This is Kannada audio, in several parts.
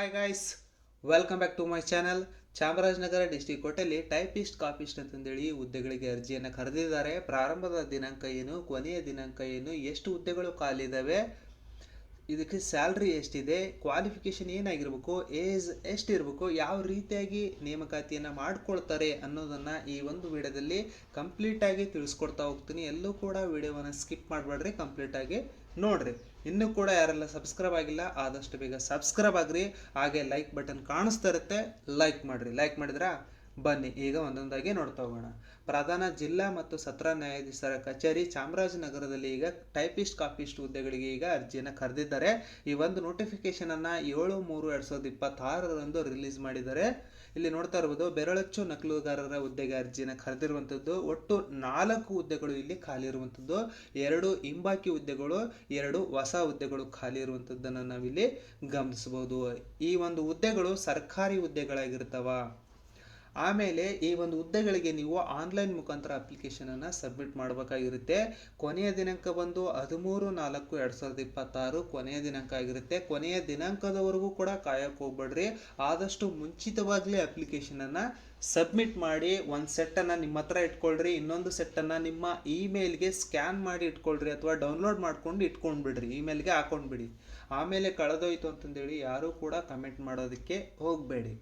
Hi guys, welcome back to my channel. Chamarajanagar district ಕೋರ್ಟಲ್ಲಿ ಟೈಪಿಸ್ಟ್ ಕಾಪಿಸ್ಟ್ ಅಂತಂದೇಳಿ ಹುದ್ದೆಗಳಿಗೆ ಅರ್ಜಿಯನ್ನು ಕರೆದಿದ್ದಾರೆ. ಪ್ರಾರಂಭದ ದಿನಾಂಕ ಏನು, ಕೊನೆಯ ದಿನಾಂಕ ಏನು, ಎಷ್ಟು ಹುದ್ದೆಗಳು ಖಾಲಿದ್ದಾವೆ, ಇದಕ್ಕೆ ಸ್ಯಾಲ್ರಿ ಎಷ್ಟಿದೆ, ಕ್ವಾಲಿಫಿಕೇಷನ್ ಏನಾಗಿರ್ಬೇಕು, ಏಜ್ ಎಷ್ಟಿರಬೇಕು, ಯಾವ ರೀತಿಯಾಗಿ ನೇಮಕಾತಿಯನ್ನು ಮಾಡ್ಕೊಳ್ತಾರೆ ಅನ್ನೋದನ್ನು ಈ ಒಂದು ವಿಡಿಯೋದಲ್ಲಿ ಕಂಪ್ಲೀಟಾಗಿ ತಿಳಿಸ್ಕೊಡ್ತಾ ಹೋಗ್ತೀನಿ. ಎಲ್ಲೂ ಕೂಡ ವಿಡಿಯೋವನ್ನು ಸ್ಕಿಪ್ ಮಾಡಬೇಡ್ರಿ, ಕಂಪ್ಲೀಟಾಗಿ ನೋಡ್ರಿ. ಇನ್ನೂ ಕೂಡ ಯಾರೆಲ್ಲ ಸಬ್ಸ್ಕ್ರೈಬ್ ಆಗಿಲ್ಲ ಆದಷ್ಟು ಬೇಗ ಸಬ್ಸ್ಕ್ರೈಬ್ ಆಗ್ರಿ. ಹಾಗೆ ಲೈಕ್ ಬಟನ್ ಕಾಣಿಸ್ತಾ ಇರುತ್ತೆ, ಲೈಕ್ ಮಾಡಿರಿ. ಲೈಕ್ ಮಾಡಿದ್ರಾ? ಬನ್ನಿ ಈಗ ಒಂದೊಂದಾಗಿ ನೋಡ್ತಾ ಹೋಗೋಣ. ಪ್ರಧಾನ ಜಿಲ್ಲಾ ಮತ್ತು ಸತ್ರ ನ್ಯಾಯಾಧೀಶರ ಕಚೇರಿ ಚಾಮರಾಜನಗರದಲ್ಲಿ ಈಗ ಟೈಪಿಸ್ಟ್ ಕಾಪಿಸ್ಟ್ ಹುದ್ದೆಗಳಿಗೆ ಈಗ ಅರ್ಜಿಯನ್ನು ಕರೆದಿದ್ದಾರೆ. ಈ ಒಂದು ನೋಟಿಫಿಕೇಶನ್ ಅನ್ನ 7/3/2026 ರಿಲೀಸ್ ಮಾಡಿದ್ದಾರೆ. ಇಲ್ಲಿ ನೋಡ್ತಾ ಇರ್ಬೋದು, ಬೆರಳಚ್ಚು ನಕಲುಗಾರರ ಹುದ್ದೆಗೆ ಅರ್ಜಿಯನ್ನು ಕರೆದಿರುವಂಥದ್ದು. ಒಟ್ಟು 4 ಹುದ್ದೆಗಳು ಇಲ್ಲಿ ಖಾಲಿ ಇರುವಂಥದ್ದು. 2 ಹಿಂಬಾಕಿ ಹುದ್ದೆಗಳು, 2 ಹೊಸ ಹುದ್ದೆಗಳು ಖಾಲಿ ಇರುವಂಥದ್ದನ್ನು ನಾವಿಲ್ಲಿ ಗಮನಿಸಬಹುದು. ಈ ಒಂದು ಹುದ್ದೆಗಳು ಸರ್ಕಾರಿ ಹುದ್ದೆಗಳಾಗಿರ್ತಾವ. ಆಮೇಲೆ ಈ ಒಂದು ಹುದ್ದೆಗಳಿಗೆ ನೀವು ಆನ್ಲೈನ್ ಮುಖಾಂತರ ಅಪ್ಲಿಕೇಶನನ್ನು ಸಬ್ಮಿಟ್ ಮಾಡಬೇಕಾಗಿರುತ್ತೆ. ಕೊನೆಯ ದಿನಾಂಕ ಬಂದು 13/4/2026 ಕೊನೆಯ ದಿನಾಂಕ ಆಗಿರುತ್ತೆ. ಕೊನೆಯ ದಿನಾಂಕದವರೆಗೂ ಕೂಡ ಕಾಯಕ್ಕೆ ಹೋಗ್ಬೇಡ್ರಿ. ಆದಷ್ಟು ಮುಂಚಿತವಾಗಲೇ ಅಪ್ಲಿಕೇಶನನ್ನು ಸಬ್ಮಿಟ್ ಮಾಡಿ ಒಂದು ಸೆಟ್ಟನ್ನು ನಿಮ್ಮ ಹತ್ರ ಇಟ್ಕೊಳ್ರಿ, ಇನ್ನೊಂದು ಸೆಟ್ಟನ್ನು ನಿಮ್ಮ ಇಮೇಲ್ಗೆ ಸ್ಕ್ಯಾನ್ ಮಾಡಿ ಇಟ್ಕೊಳ್ರಿ ಅಥವಾ ಡೌನ್ಲೋಡ್ ಮಾಡ್ಕೊಂಡು ಇಟ್ಕೊಂಡ್ಬಿಡ್ರಿ, ಇಮೇಲ್ಗೆ ಹಾಕೊಂಡ್ಬಿಡಿ. ಆಮೇಲೆ ಕಳೆದೋಯ್ತು ಅಂತಂದೇಳಿ ಯಾರೂ ಕೂಡ ಕಮೆಂಟ್ ಮಾಡೋದಕ್ಕೆ ಹೋಗಬೇಡಿ.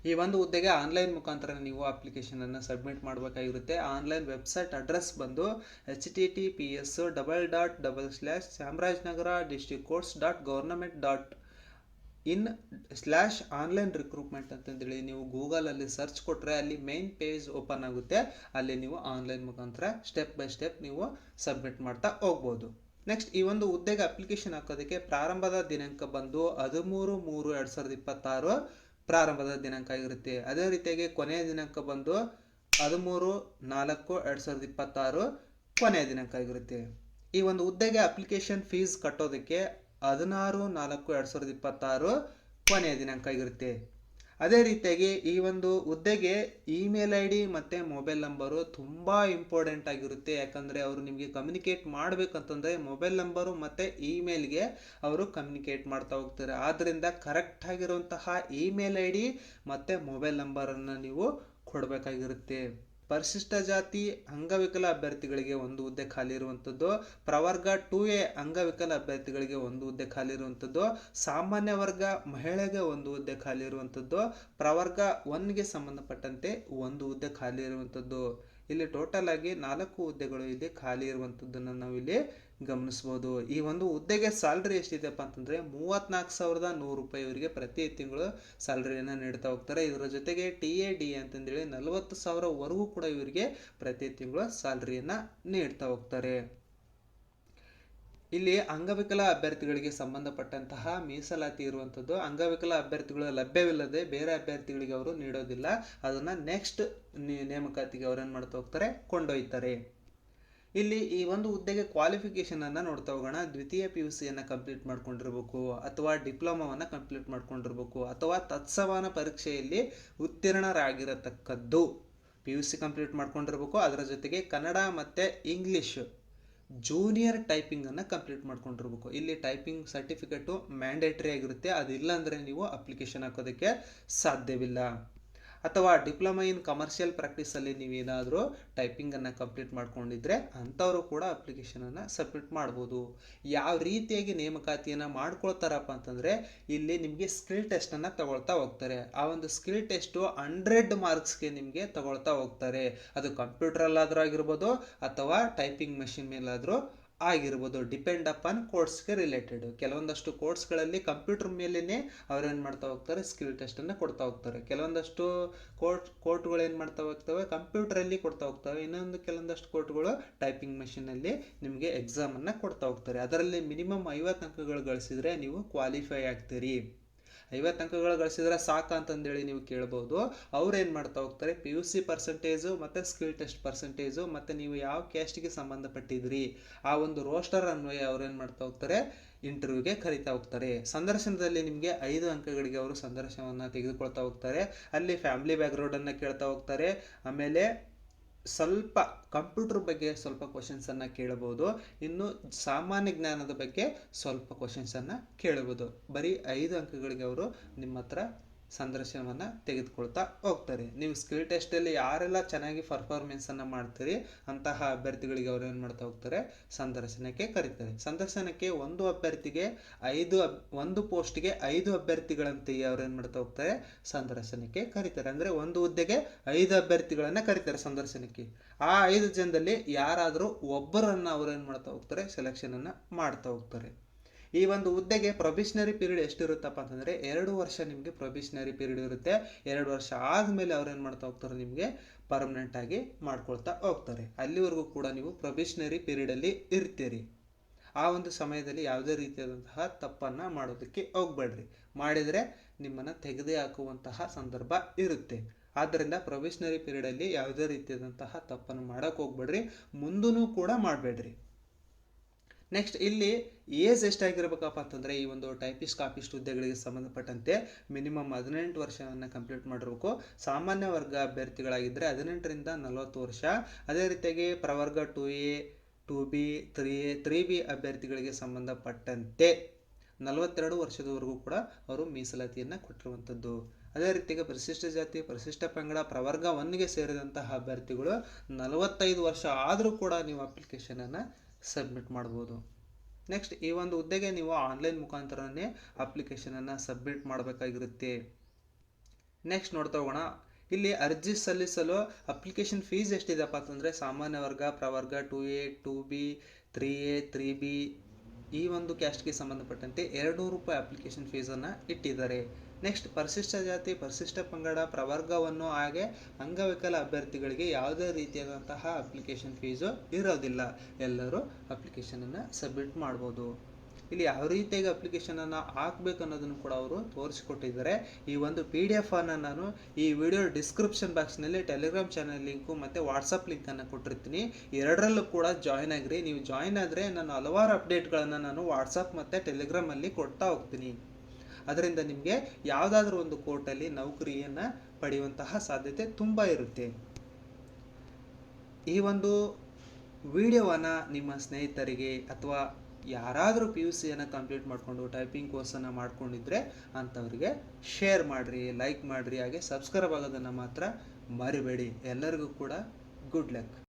ಈ ಒಂದು ಹುದ್ದೆಗೆ ಆನ್ಲೈನ್ ಮುಖಾಂತರ ನೀವು ಅಪ್ಲಿಕೇಶನನ್ನು ಸಬ್ಮಿಟ್ ಮಾಡಬೇಕಾಗಿರುತ್ತೆ. ಆನ್ಲೈನ್ ವೆಬ್ಸೈಟ್ ಅಡ್ರೆಸ್ ಬಂದು https://chamrajnagara/districtcourts.government.in/online recruitment ಅಂತಂದೇಳಿ ನೀವು ಗೂಗಲಲ್ಲಿ ಸರ್ಚ್ ಕೊಟ್ಟರೆ ಅಲ್ಲಿ ಮೇನ್ ಪೇಜ್ ಓಪನ್ ಆಗುತ್ತೆ. ಅಲ್ಲಿ ನೀವು ಆನ್ಲೈನ್ ಮುಖಾಂತರ ಸ್ಟೆಪ್ ಬೈ ಸ್ಟೆಪ್ ನೀವು ಸಬ್ಮಿಟ್ ಮಾಡ್ತಾ ಹೋಗ್ಬೋದು. ನೆಕ್ಸ್ಟ್, ಈ ಒಂದು ಹುದ್ದೆಗೆ ಅಪ್ಲಿಕೇಶನ್ ಹಾಕೋದಕ್ಕೆ ಪ್ರಾರಂಭದ ದಿನಾಂಕ ಬಂದು 13/3/2026 ಪ್ರಾರಂಭದ ದಿನಾಂಕ ಆಗಿರುತ್ತೆ. ಅದೇ ರೀತಿಯಾಗಿ ಕೊನೆಯ ದಿನಾಂಕ ಬಂದು 13/4/2026 ಕೊನೆಯ ದಿನಾಂಕ ಆಗಿರುತ್ತೆ. ಈ ಒಂದು ಹುದ್ದೆಗೆ ಅಪ್ಲಿಕೇಶನ್ ಫೀಸ್ ಕಟ್ಟೋದಕ್ಕೆ 16/4/2026 ಕೊನೆಯ ದಿನಾಂಕ ಆಗಿರುತ್ತೆ. ಅದೇ ರೀತಿಯಾಗಿ ಈ ಒಂದು ಹುದ್ದೆಗೆ ಇಮೇಲ್ ಐ ಡಿ ಮತ್ತು ಮೊಬೈಲ್ ನಂಬರು ತುಂಬ ಇಂಪಾರ್ಟೆಂಟ್ ಆಗಿರುತ್ತೆ. ಯಾಕಂದರೆ ಅವರು ನಿಮಗೆ ಕಮ್ಯುನಿಕೇಟ್ ಮಾಡಬೇಕಂತಂದರೆ ಮೊಬೈಲ್ ನಂಬರು ಮತ್ತು ಇಮೇಲ್ಗೆ ಅವರು ಕಮ್ಯುನಿಕೇಟ್ ಮಾಡ್ತಾ ಹೋಗ್ತಾರೆ. ಆದ್ದರಿಂದ ಕರೆಕ್ಟಾಗಿರುವಂತಹ ಇಮೇಲ್ ಐ ಡಿ ಮತ್ತು ಮೊಬೈಲ್ ನಂಬರನ್ನು ನೀವು ಕೊಡಬೇಕಾಗಿರುತ್ತೆ. ಪರಿಶಿಷ್ಟ ಜಾತಿ ಅಂಗವಿಕಲ ಅಭ್ಯರ್ಥಿಗಳಿಗೆ ಒಂದು ಹುದ್ದೆ ಖಾಲಿ ಇರುವಂಥದ್ದು. ಪ್ರವರ್ಗ 2A ಅಂಗವಿಕಲ ಅಭ್ಯರ್ಥಿಗಳಿಗೆ ಒಂದು ಹುದ್ದೆ ಖಾಲಿ ಇರುವಂಥದ್ದು. ಸಾಮಾನ್ಯ ವರ್ಗ ಮಹಿಳೆಗೆ ಒಂದು ಹುದ್ದೆ ಖಾಲಿ ಇರುವಂಥದ್ದು. ಪ್ರವರ್ಗ 1ಗೆ ಸಂಬಂಧಪಟ್ಟಂತೆ ಒಂದು ಹುದ್ದೆ ಖಾಲಿ ಇರುವಂಥದ್ದು. ಇಲ್ಲಿ ಟೋಟಲ್ ಆಗಿ 4 ಹುದ್ದೆಗಳು ಇಲ್ಲಿ ಖಾಲಿ ಇರುವಂಥದ್ದನ್ನು ನಾವಿಲ್ಲಿ ಗಮನಿಸ್ಬೋದು. ಈ ಒಂದು ಹುದ್ದೆಗೆ ಸ್ಯಾಲ್ರಿ ಎಷ್ಟಿದೆಪ್ಪ ಅಂತಂದರೆ 34,100 ರೂಪಾಯಿ ಇವರಿಗೆ ಪ್ರತಿ ತಿಂಗಳು ಸ್ಯಾಲ್ರಿಯನ್ನು ನೀಡ್ತಾ ಹೋಗ್ತಾರೆ. ಇದರ ಜೊತೆಗೆ TAD ಅಂತಂದೇಳಿ 40,000ವರೆಗೂ ಕೂಡ ಇವರಿಗೆ ಪ್ರತಿ ತಿಂಗಳು ಸ್ಯಾಲ್ರಿಯನ್ನು ನೀಡ್ತಾ ಹೋಗ್ತಾರೆ. ಇಲ್ಲಿ ಅಂಗವಿಕಲ ಅಭ್ಯರ್ಥಿಗಳಿಗೆ ಸಂಬಂಧಪಟ್ಟಂತಹ ಮೀಸಲಾತಿ ಇರುವಂಥದ್ದು. ಅಂಗವಿಕಲ ಅಭ್ಯರ್ಥಿಗಳು ಲಭ್ಯವಿಲ್ಲದೆ ಬೇರೆ ಅಭ್ಯರ್ಥಿಗಳಿಗೆ ಅವರು ನೀಡೋದಿಲ್ಲ. ಅದನ್ನು ನೆಕ್ಸ್ಟ್ ನೇಮಕಾತಿಗೆ ಅವರೇನು ಮಾಡ್ತಾ ಹೋಗ್ತಾರೆ, ಕೊಂಡೊಯ್ತಾರೆ. ಇಲ್ಲಿ ಈ ಒಂದು ಹುದ್ದೆಗೆ ಕ್ವಾಲಿಫಿಕೇಷನನ್ನು ನೋಡ್ತಾ ಹೋಗೋಣ. ದ್ವಿತೀಯ PUCಯನ್ನು ಕಂಪ್ಲೀಟ್ ಮಾಡ್ಕೊಂಡಿರ್ಬೇಕು, ಅಥವಾ ಡಿಪ್ಲೊಮಾವನ್ನು ಕಂಪ್ಲೀಟ್ ಮಾಡ್ಕೊಂಡಿರ್ಬೇಕು, ಅಥವಾ ತತ್ಸಮಾನ ಪರೀಕ್ಷೆಯಲ್ಲಿ ಉತ್ತೀರ್ಣರಾಗಿರತಕ್ಕದ್ದು. PUC complete ಮಾಡ್ಕೊಂಡಿರ್ಬೇಕು. ಅದರ ಜೊತೆಗೆ ಕನ್ನಡ ಮತ್ತು ಇಂಗ್ಲೀಷ್ ಜೂನಿಯರ್ ಟೈಪಿಂಗನ್ನು ಕಂಪ್ಲೀಟ್ ಮಾಡ್ಕೊಂಡಿರ್ಬೇಕು. ಇಲ್ಲಿ ಟೈಪಿಂಗ್ ಸರ್ಟಿಫಿಕೇಟು ಮ್ಯಾಂಡೇಟ್ರಿ ಆಗಿರುತ್ತೆ. ಅದಿಲ್ಲ ಅಂದರೆ ನೀವು ಅಪ್ಲಿಕೇಶನ್ ಹಾಕೋದಕ್ಕೆ ಸಾಧ್ಯವಿಲ್ಲ. ಅಥವಾ ಡಿಪ್ಲೊಮಾ ಇನ್ ಕಮರ್ಷಿಯಲ್ ಪ್ರಾಕ್ಟೀಸಲ್ಲಿ ನೀವೇನಾದರೂ ಟೈಪಿಂಗನ್ನು ಕಂಪ್ಲೀಟ್ ಮಾಡ್ಕೊಂಡಿದ್ರೆ ಅಂಥವರು ಕೂಡ ಅಪ್ಲಿಕೇಶನನ್ನು ಸಬ್ಮಿಟ್ ಮಾಡ್ಬೋದು. ಯಾವ ರೀತಿಯಾಗಿ ನೇಮಕಾತಿಯನ್ನು ಮಾಡ್ಕೊಳ್ತಾರಪ್ಪ ಅಂತಂದರೆ ಇಲ್ಲಿ ನಿಮಗೆ ಸ್ಕಿಲ್ ಟೆಸ್ಟನ್ನು ತಗೊಳ್ತಾ ಹೋಗ್ತಾರೆ. ಆ ಒಂದು ಸ್ಕಿಲ್ ಟೆಸ್ಟು 100 ಮಾರ್ಕ್ಸ್ಗೆ ನಿಮಗೆ ತಗೊಳ್ತಾ ಹೋಗ್ತಾರೆ. ಅದು ಕಂಪ್ಯೂಟ್ರಲ್ಲಾದರೂ ಆಗಿರ್ಬೋದು ಅಥವಾ ಟೈಪಿಂಗ್ ಮೆಷಿನ್ ಮೇಲಾದರೂ ಆಗಿರ್ಬೋದು. ಡಿಪೆಂಡ್ ಅಪಾನ್ ಕೋರ್ಸ್ಗೆ ರಿಲೇಟೆಡ್. ಕೆಲವೊಂದಷ್ಟು ಕೋರ್ಸ್ಗಳಲ್ಲಿ ಕಂಪ್ಯೂಟರ್ ಮೇಲೇ ಅವ್ರೇನು ಮಾಡ್ತಾ ಹೋಗ್ತಾರೆ, ಸ್ಕಿಲ್ ಟೆಸ್ಟನ್ನು ಕೊಡ್ತಾ ಹೋಗ್ತಾರೆ. ಕೆಲವೊಂದಷ್ಟು ಕೋರ್ಟ್ಗಳು ಏನು ಮಾಡ್ತಾ ಹೋಗ್ತವೆ, ಕಂಪ್ಯೂಟರಲ್ಲಿ ಕೊಡ್ತಾ ಹೋಗ್ತವೆ. ಕೆಲವೊಂದಷ್ಟು ಕೋರ್ಟ್ಗಳು ಟೈಪಿಂಗ್ ಮೆಷಿನಲ್ಲಿ ನಿಮಗೆ ಎಕ್ಸಾಮನ್ನು ಕೊಡ್ತಾ ಹೋಗ್ತಾರೆ. ಅದರಲ್ಲಿ ಮಿನಿಮಮ್ 50 ಅಂಕಗಳು ಗಳಿಸಿದರೆ ನೀವು ಕ್ವಾಲಿಫೈ ಆಗ್ತೀರಿ. 50 ಅಂಕಗಳು ಗಳಿಸಿದ್ರೆ ಸಾಕ ಅಂತಂದೇಳಿ ನೀವು ಕೇಳ್ಬೋದು. ಅವ್ರು ಏನು ಮಾಡ್ತಾ ಹೋಗ್ತಾರೆ, PUC ಪರ್ಸೆಂಟೇಜು ಮತ್ತು ಸ್ಕಿಲ್ ಟೆಸ್ಟ್ ಪರ್ಸೆಂಟೇಜು ಮತ್ತು ನೀವು ಯಾವ ಕ್ಯಾಸ್ಟ್ಗೆ ಸಂಬಂಧಪಟ್ಟಿದ್ರಿ ಆ ಒಂದು ರೋಸ್ಟರ್ ಅನ್ವಯ ಅವ್ರು ಏನು ಮಾಡ್ತಾ ಹೋಗ್ತಾರೆ, ಇಂಟರ್ವ್ಯೂಗೆ ಕರಿತಾ ಹೋಗ್ತಾರೆ. ಸಂದರ್ಶನದಲ್ಲಿ ನಿಮಗೆ 5 ಅಂಕಗಳಿಗೆ ಅವರು ಸಂದರ್ಶನವನ್ನು ತೆಗೆದುಕೊಳ್ತಾ ಹೋಗ್ತಾರೆ. ಅಲ್ಲಿ ಫ್ಯಾಮಿಲಿ ಬ್ಯಾಕ್ಗ್ರೌಂಡನ್ನು ಕೇಳ್ತಾ ಹೋಗ್ತಾರೆ. ಆಮೇಲೆ ಸ್ವಲ್ಪ ಕಂಪ್ಯೂಟರ್ ಬಗ್ಗೆ ಸ್ವಲ್ಪ ಕ್ವಶನ್ಸನ್ನು ಕೇಳಬಹುದು. ಇನ್ನು ಸಾಮಾನ್ಯ ಜ್ಞಾನದ ಬಗ್ಗೆ ಸ್ವಲ್ಪ ಕ್ವಶನ್ಸನ್ನು ಕೇಳಬಹುದು. ಬರೀ 5 ಅಂಕಗಳಿಗೆ ಅವರು ನಿಮ್ಮ ಹತ್ರ ಸಂದರ್ಶನವನ್ನು ತೆಗೆದುಕೊಳ್ತಾ ಹೋಗ್ತಾರೆ. ನೀವು ಸ್ಕಿಲ್ ಟೆಸ್ಟಲ್ಲಿ ಯಾರೆಲ್ಲ ಚೆನ್ನಾಗಿ ಪರ್ಫಾರ್ಮೆನ್ಸನ್ನು ಮಾಡ್ತೀರಿ ಅಂತಹ ಅಭ್ಯರ್ಥಿಗಳಿಗೆ ಅವರು ಏನು ಮಾಡ್ತಾ ಹೋಗ್ತಾರೆ, ಸಂದರ್ಶನಕ್ಕೆ ಕರೀತಾರೆ. ಸಂದರ್ಶನಕ್ಕೆ ಒಂದು ಪೋಸ್ಟ್ಗೆ 5 ಅಭ್ಯರ್ಥಿಗಳಂತೆಯೇ ಅವ್ರು ಏನು ಮಾಡ್ತಾ ಹೋಗ್ತಾರೆ, ಸಂದರ್ಶನಕ್ಕೆ ಕರೀತಾರೆ. ಅಂದರೆ ಒಂದು ಹುದ್ದೆಗೆ 5 ಅಭ್ಯರ್ಥಿಗಳನ್ನು ಕರೀತಾರೆ ಸಂದರ್ಶನಕ್ಕೆ. ಆ 5 ಜನದಲ್ಲಿ ಯಾರಾದರೂ ಒಬ್ಬರನ್ನು ಅವರು ಏನು ಮಾಡ್ತಾ ಹೋಗ್ತಾರೆ, ಸೆಲೆಕ್ಷನನ್ನು ಮಾಡ್ತಾ ಹೋಗ್ತಾರೆ. ಈ ಒಂದು ಹುದ್ದೆಗೆ ಪ್ರೊಬೇಷನರಿ ಪೀರಿಯಡ್ ಎಷ್ಟಿರುತ್ತಪ್ಪ ಅಂತಂದರೆ 2 ವರ್ಷ ನಿಮಗೆ ಪ್ರೊಬೇಷನರಿ ಪೀರಿಯಡ್ ಇರುತ್ತೆ. 2 ವರ್ಷ ಆದಮೇಲೆ ಅವ್ರು ಏನು ಮಾಡ್ತಾ ಹೋಗ್ತಾರೆ, ನಿಮಗೆ ಪರ್ಮನೆಂಟ್ ಆಗಿ ಮಾಡ್ಕೊಳ್ತಾ ಹೋಗ್ತಾರೆ. ಅಲ್ಲಿವರೆಗೂ ಕೂಡ ನೀವು ಪ್ರೊಬೇಷನರಿ ಪೀರಿಯಡಲ್ಲಿ ಇರ್ತೀರಿ. ಆ ಒಂದು ಸಮಯದಲ್ಲಿ ಯಾವುದೇ ರೀತಿಯಾದಂತಹ ತಪ್ಪನ್ನು ಮಾಡೋದಕ್ಕೆ ಹೋಗಬೇಡ್ರಿ. ಮಾಡಿದರೆ ನಿಮ್ಮನ್ನು ತೆಗೆದೇ ಹಾಕುವಂತಹ ಸಂದರ್ಭ ಇರುತ್ತೆ. ಆದ್ದರಿಂದ ಪ್ರೊಬೇಷನರಿ ಪೀರಿಯಡಲ್ಲಿ ಯಾವುದೇ ರೀತಿಯಾದಂತಹ ತಪ್ಪನ್ನು ಮಾಡೋಕ್ಕೆ ಹೋಗ್ಬೇಡ್ರಿ, ಮುಂದೂ ಕೂಡ ಮಾಡಬೇಡ್ರಿ. ನೆಕ್ಸ್ಟ್ ಇಲ್ಲಿ ಏಜ್ ಎಷ್ಟಾಗಿರ್ಬೇಕಪ್ಪ ಅಂತಂದರೆ ಈ ಒಂದು ಟೈಪಿಸ್ಟ್ ಕಾಪಿಸ್ಟ್ ಹುದ್ದೆಗಳಿಗೆ ಸಂಬಂಧಪಟ್ಟಂತೆ ಮಿನಿಮಮ್ 18 ವರ್ಷವನ್ನು ಕಂಪ್ಲೀಟ್ ಮಾಡಿರಬೇಕು. ಸಾಮಾನ್ಯ ವರ್ಗ ಅಭ್ಯರ್ಥಿಗಳಾಗಿದ್ದರೆ 18ರಿಂದ 40 ವರ್ಷ. ಅದೇ ರೀತಿಯಾಗಿ ಪ್ರವರ್ಗ 2A 2B 3A 3B ಅಭ್ಯರ್ಥಿಗಳಿಗೆ ಸಂಬಂಧಪಟ್ಟಂತೆ 42 ವರ್ಷದವರೆಗೂ ಕೂಡ ಅವರು ಮೀಸಲಾತಿಯನ್ನು ಕೊಟ್ಟಿರುವಂಥದ್ದು. ಅದೇ ರೀತಿಯಾಗಿ ಪರಿಶಿಷ್ಟ ಜಾತಿ ಪರಿಶಿಷ್ಟ ಪಂಗಡ ಪ್ರವರ್ಗ 1ಗೆ ಸೇರಿದಂತಹ ಅಭ್ಯರ್ಥಿಗಳು 45 ವರ್ಷ ಆದರೂ ಕೂಡ ನೀವು ಅಪ್ಲಿಕೇಶನನ್ನು ಸಬ್ಮಿಟ್ ಮಾಡ್ಬೋದು. ನೆಕ್ಸ್ಟ್ ಈ ಒಂದು ಹುದ್ದೆಗೆ ನೀವು ಆನ್ಲೈನ್ ಮುಖಾಂತರನೇ ಅಪ್ಲಿಕೇಶನನ್ನು ಸಬ್ಮಿಟ್ ಮಾಡಬೇಕಾಗಿರುತ್ತೆ. ನೆಕ್ಸ್ಟ್ ನೋಡ್ತಾ ಹೋಗೋಣ. ಇಲ್ಲಿ ಅರ್ಜಿ ಸಲ್ಲಿಸಲು ಅಪ್ಲಿಕೇಶನ್ ಫೀಸ್ ಎಷ್ಟಿದೆಪ್ಪ ಅಂತಂದರೆ ಸಾಮಾನ್ಯ ವರ್ಗ ಪ್ರವರ್ಗ 2A 2B 3A 3B ಈ ಒಂದು ಕ್ಯಾಸ್ಟ್ಗೆ ಸಂಬಂಧಪಟ್ಟಂತೆ 200 ರೂಪಾಯಿ ಅಪ್ಲಿಕೇಶನ್ ಫೀಸನ್ನು ಇಟ್ಟಿದ್ದಾರೆ. ನೆಕ್ಸ್ಟ್ ಪರಿಶಿಷ್ಟ ಜಾತಿ ಪರಿಶಿಷ್ಟ ಪಂಗಡ ಪ್ರವರ್ಗವನ್ನು ಹಾಗೆ ಅಂಗವಿಕಲ ಅಭ್ಯರ್ಥಿಗಳಿಗೆ ಯಾವುದೇ ರೀತಿಯಾದಂತಹ ಅಪ್ಲಿಕೇಶನ್ ಫೀಸು ಇರೋದಿಲ್ಲ. ಎಲ್ಲರೂ ಅಪ್ಲಿಕೇಶನನ್ನು ಸಬ್ಮಿಟ್ ಮಾಡ್ಬೋದು. ಇಲ್ಲಿ ಯಾವ ರೀತಿಯಾಗಿ ಅಪ್ಲಿಕೇಶನನ್ನು ಹಾಕಬೇಕು ಅನ್ನೋದನ್ನು ಕೂಡ ಅವರು ತೋರಿಸಿಕೊಟ್ಟಿದ್ದಾರೆ. ಈ ಒಂದು PDF ಅನ್ನು ನಾನು ಈ ವಿಡಿಯೋ ಡಿಸ್ಕ್ರಿಪ್ಷನ್ ಬಾಕ್ಸ್ನಲ್ಲಿ ಟೆಲಿಗ್ರಾಮ್ ಚಾನಲ್ ಲಿಂಕು ಮತ್ತು ವಾಟ್ಸಪ್ ಲಿಂಕನ್ನು ಕೊಟ್ಟಿರ್ತೀನಿ. ಎರಡರಲ್ಲೂ ಕೂಡ ಜಾಯ್ನ್ ಆಗಿರಿ. ನೀವು ಜಾಯ್ನ್ ಆದರೆ ನಾನು ಹಲವಾರು ಅಪ್ಡೇಟ್ಗಳನ್ನು ನಾನು ವಾಟ್ಸಪ್ ಮತ್ತು ಟೆಲಿಗ್ರಾಮಲ್ಲಿ ಕೊಡ್ತಾ ಹೋಗ್ತೀನಿ. ಅದರಿಂದ ನಿಮಗೆ ಯಾವುದಾದ್ರೂ ಒಂದು ಕೋರ್ಟಲ್ಲಿ ನೌಕರಿಯನ್ನು ಪಡೆಯುವಂತಹ ಸಾಧ್ಯತೆ ತುಂಬ ಇರುತ್ತೆ. ಈ ಒಂದು ವಿಡಿಯೋವನ್ನು ನಿಮ್ಮ ಸ್ನೇಹಿತರಿಗೆ ಅಥವಾ ಯಾರಾದರೂ PUCಯನ್ನು ಕಂಪ್ಲೀಟ್ ಮಾಡಿಕೊಂಡು ಟೈಪಿಂಗ್ ಕೋರ್ಸನ್ನು ಮಾಡ್ಕೊಂಡಿದ್ರೆ ಅಂಥವ್ರಿಗೆ ಶೇರ್ ಮಾಡಿರಿ, ಲೈಕ್ ಮಾಡಿರಿ, ಹಾಗೆ ಸಬ್ಸ್ಕ್ರೈಬ್ ಆಗೋದನ್ನು ಮಾತ್ರ ಮರಿಬೇಡಿ. ಎಲ್ಲರಿಗೂ ಕೂಡ ಗುಡ್ ಲಕ್.